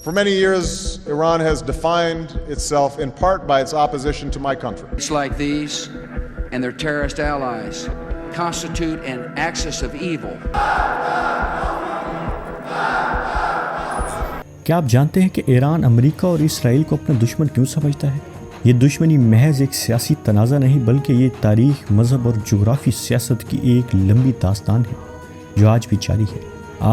For many years, Iran has defined itself in part by its opposition to my country. It's like these and their terrorist allies constitute an axis of evil. क्या आप जानते हैं कि Iran America और Israel को अपना दुश्मन क्यों समझता है? ये दुश्मनी महज एक सियासी तनाज़ा नहीं बल्कि ये तारीख, मज़हब और जुग्राफी सियासत की एक लंबी दास्तान है जो आज भी जारी है।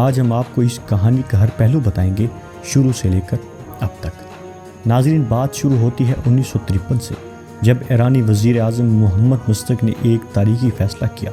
आज हम आपको इस कहानी का हर पहलू बताएंगे, शुरू से लेकर अब तक। नाज़रीन, बात शुरू होती है 1953 से, जब ईरानी वज़ीर आज़म मोहम्मद मुस्तक ने एक तारीखी फ़ैसला किया।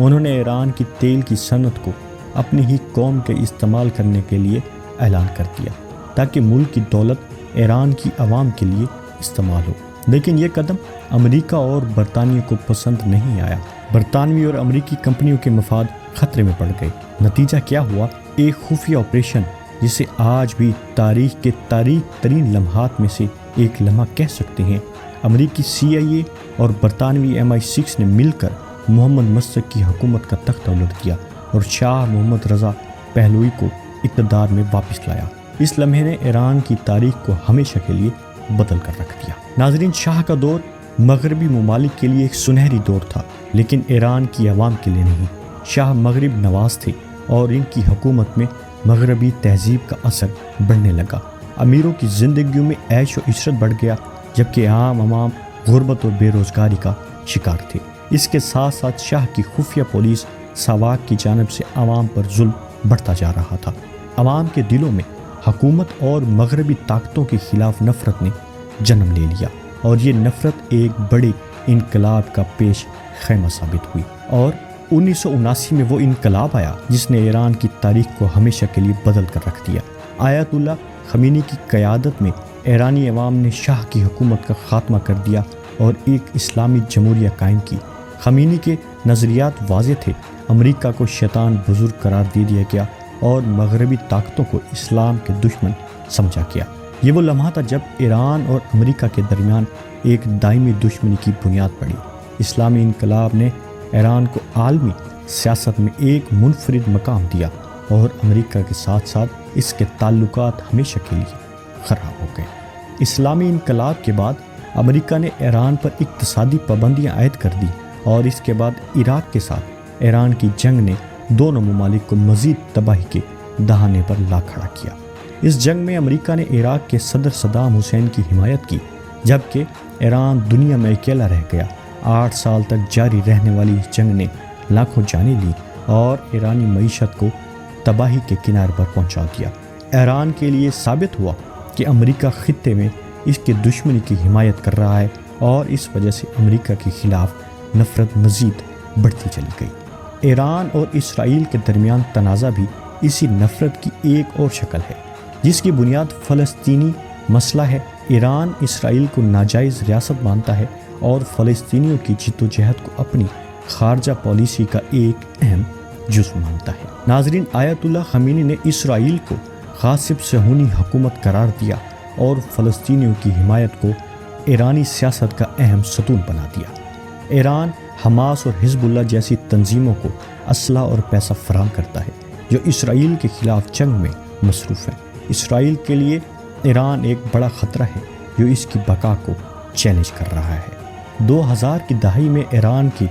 उन्होंने ईरान की तेल की सनत को अपनी ही कौम के इस्तेमाल करने के लिए ऐलान कर दिया ताकि मुल्क की दौलत ईरान की आवाम के लिए इस्तेमाल हो। लेकिन ये कदम अमेरिका और बरतानिया को पसंद नहीं आया। बरतानवी और अमेरिकी कंपनियों के मफाद खतरे में पड़ गए। नतीजा क्या हुआ? एक खुफिया ऑपरेशन जिसे आज भी तारीख के तारीख तरीन लम्हात में से एक लम्हा कह सकते हैं। अमेरिकी CIA और बरतानवी MI6 ने मिलकर मोहम्मद मुस्तक की हुकूमत का तख्ता उलट दिया और शाह मोहम्मद रज़ा पहलवी को इक़्तिदार में वापस लाया। इस लम्हे ने ईरान की तारीख को हमेशा के लिए बदल कर रख दिया। नाज़रीन, शाह का दौर मगरबी ममालिक के लिए एक सुनहरी दौर था, लेकिन ईरान की आवाम के लिए नहीं। शाह मगरब नवाज थे और इनकी हुकूमत में मगरबी तहजीब का असर बढ़ने लगा। अमीरों की ज़िंदगियों में ऐश व इशरत बढ़ गया, जबकि आम अवाम गुर्बत और बेरोज़गारी का शिकार थे। इसके साथ साथ शाह की खुफिया पुलिस सवाक की जानिब से आवाम पर जुल्म बढ़ता जा रहा था। आवाम के दिलों में हुकूमत और मगरबी ताकतों के खिलाफ नफ़रत ने जन्म ले लिया और ये नफ़रत एक बड़े इनकलाब का पेश खैमा साबित हुई। और 1979 में वो इनकलाब आया जिसने ईरान की तारीख को हमेशा के लिए बदल कर रख दिया। आयतुल्लाह खमीनी की क़यादत में ईरानी अवाम ने शाह की हुकूमत का ख़ात्मा कर दिया और एक इस्लामी जमहूरिया कायम की। खमीनी के नज़रियात वाज़े थे। अमेरिका को शैतान बुज़ुर्ग करार दे दिया गया और मगरबी ताकतों को इस्लाम के दुश्मन समझा गया। ये वो लम्हा था जब ईरान और अमेरिका के दरमियान एक दायमी दुश्मनी की बुनियाद पड़ी। इस्लामी इनकलाब ने ईरान को आलमी सियासत में एक मुनफरिद मकाम दिया और अमेरिका के साथ साथ इसके ताल्लुकात हमेशा के लिए ख़राब हो गए। इस्लामी इनकलाब के बाद अमेरिका ने ईरान पर इक़्तिसादी पाबंदियाँ आयद कर दी और इसके बाद इराक़ के साथ ईरान की जंग ने दोनों ममालिक को मज़ीद तबाही के दहाने पर ला खड़ा किया। इस जंग में अमेरिका ने इराक़ के सदर सद्दाम हुसैन की हिमायत की, जबकि ईरान दुनिया में अकेला रह गया। 8 साल तक जारी रहने वाली इस जंग ने लाखों जानें ली और ईरानी मईशत को तबाही के किनारे पर पहुंचा दिया। ईरान के लिए साबित हुआ कि अमेरिका खित्ते में इसके दुश्मनी की हिमायत कर रहा है और इस वजह से अमेरिका के ख़िलाफ़ नफ़रत मज़ीद बढ़ती चली गई। ईरान और इसराइल के दरमियान तनाज़ा भी इसी नफ़रत की एक और शक्ल है, जिसकी बुनियाद फ़लस्तीनी मसला है। ईरान इसराइल को नाजायज़ रियासत मानता है और फ़लस्तीनियों की जिद्दोजहद को अपनी खारजा पॉलिसी का एक अहम जुज़्व मानता है। नाज़रीन, आयतुल्लाह खमीनी ने इसराइल को ग़ासिब सहूनी हुकूमत करार दिया और फ़लस्तीनियों की हिमायत को ईरानी सियासत का अहम सतून बना दिया। ईरान हमास और हिज़्बुल्लाह जैसी तंजीमों को असला और पैसा फराहम करता है जो इसराइल के ख़िलाफ़ जंग में मसरूफ़ है। इसराइल के लिए ईरान एक बड़ा ख़तरा है जो इसकी बका को चैलेंज कर रहा है। 2000 की दहाई में ईरान के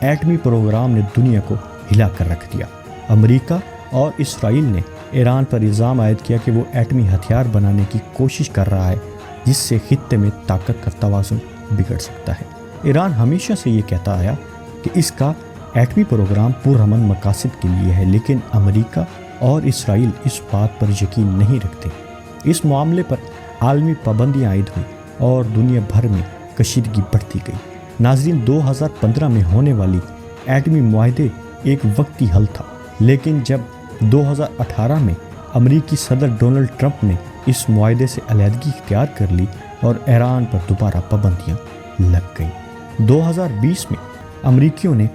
एटमी प्रोग्राम ने दुनिया को हिला कर रख दिया। अमेरिका और इसराइल ने ईरान पर इल्ज़ाम आयद किया कि वो एटमी हथियार बनाने की कोशिश कर रहा है, जिससे खित्ते में ताकत का तवाज़ुन बिगड़ सकता है। ईरान हमेशा से ये कहता आया कि इसका एटमी प्रोग्राम पुरअमन मकासद के लिए है, लेकिन अमेरिका और इसराइल इस बात पर यकीन नहीं रखते। इस मामले पर आलमी पाबंदियाँ आयद हुई और दुनिया भर में कशीदगी बढ़ती गई। नाज़रीन, 2015 में होने वाली एटमी मुआहदे एक वक्ती हल था, लेकिन जब 2018 में अमेरिकी सदर डोनाल्ड ट्रंप ने इस मुआहदे से अलहदगी इख्तियार कर ली और ईरान पर दोबारा पाबंदियाँ लग गईं। 2020 में अमेरिकियों ने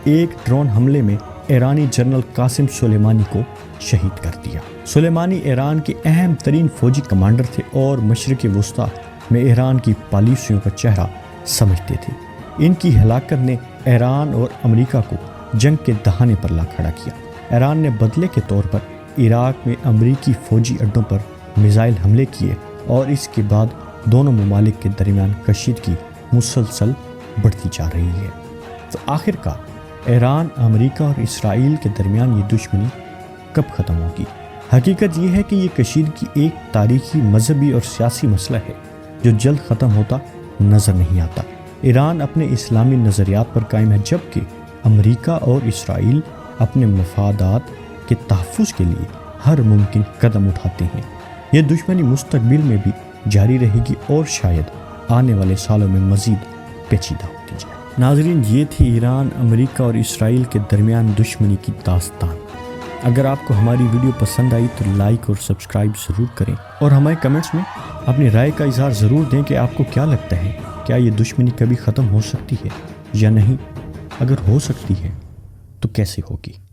एक ड्रोन हमले में ईरानी जनरल कासिम सुलेमानी को शहीद कर दिया। सुलेमानी ईरान के अहम तरीन फौजी कमांडर थे और मशरिक़ वस्ता में ईरान की पॉलिसियों का चेहरा समझते थे। इनकी हलाकत ने ईरान और अमेरिका को जंग के दहाने पर ला खड़ा किया। ईरान ने बदले के तौर पर इराक़ में अमेरिकी फ़ौजी अड्डों पर میزائل حملے کیے اور اس کے بعد دونوں ممالک کے درمیان کشیدگی مسلسل بڑھتی جا رہی ہے۔ تو آخر کار ایران، امریکہ اور اسرائیل کے درمیان یہ دشمنی کب ختم ہوگی؟ حقیقت یہ ہے کہ یہ کشیدگی ایک تاریخی، مذہبی اور سیاسی مسئلہ ہے جو جلد ختم ہوتا نظر نہیں آتا۔ ایران اپنے اسلامی نظریات پر قائم ہے، جبکہ امریکہ اور اسرائیل اپنے مفادات کے تحفظ کے لیے ہر ممکن قدم اٹھاتے ہیں۔ یہ دشمنی مستقبل میں بھی جاری رہے گی اور شاید آنے والے سالوں میں مزید پیچیدہ ہوتی جائے۔ ناظرین، یہ تھی ایران، امریکہ اور اسرائیل کے درمیان دشمنی کی داستان۔ اگر آپ کو ہماری ویڈیو پسند آئی تو لائک اور سبسکرائب ضرور کریں اور ہمارے کمنٹس میں اپنی رائے کا اظہار ضرور دیں کہ آپ کو کیا لگتا ہے، کیا یہ دشمنی کبھی ختم ہو سکتی ہے یا نہیں؟ اگر ہو سکتی ہے تو کیسے ہوگی؟